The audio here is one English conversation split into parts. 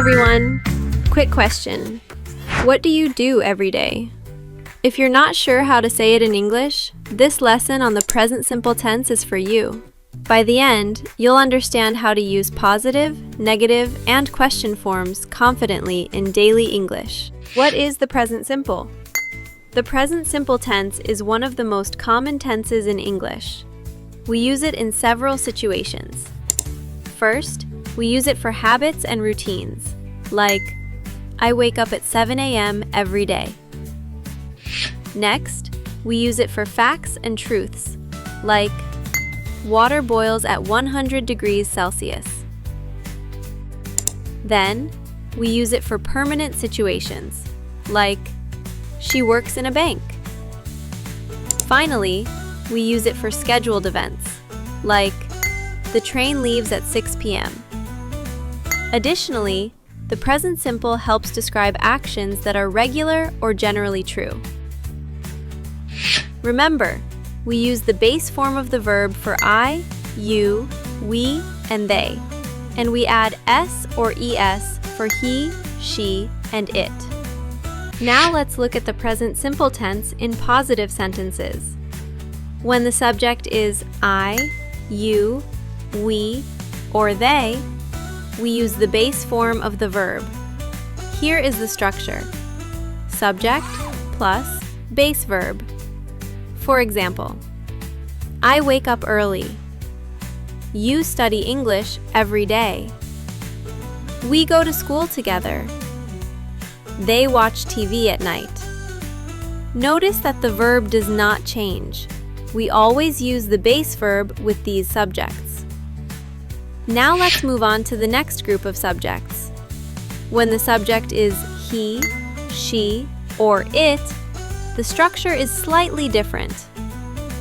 everyone! Quick question. What do you do every day? If you're not sure how to say it in English, this lesson on the present simple tense is for you. By the end, you'll understand how to use positive, negative, and question forms confidently in daily English. What is the present simple? The present simple tense is one of the most common tenses in English. We use it in several situations. First, we use it for habits and routines, like, I wake up at 7 a.m. every day. Next, we use it for facts and truths, like, water boils at 100 degrees Celsius. Then, we use it for permanent situations, like, she works in a bank. Finally, we use it for scheduled events, like, the train leaves at 6 p.m. Additionally, the present simple helps describe actions that are regular or generally true. Remember, we use the base form of the verb for I, you, we, and they, and we add s or es for he, she, and it. Now let's look at the present simple tense in positive sentences. When the subject is I, you, we, or they, we use the base form of the verb. Here is the structure: subject plus base verb. For example, I wake up early. You study English every day. We go to school together. They watch TV at night. Notice that the verb does not change. We always use the base verb with these subjects. Now let's move on to the next group of subjects. When the subject is he, she, or it, the structure is slightly different.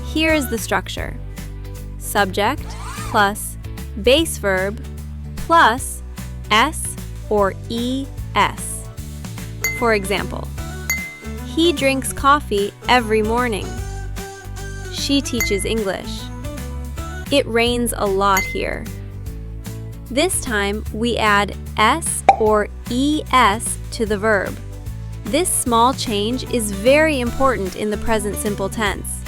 Here is the structure: subject plus base verb plus s or es. For example, he drinks coffee every morning. She teaches English. It rains a lot here. This time, we add s or es to the verb. This small change is very important in the present simple tense.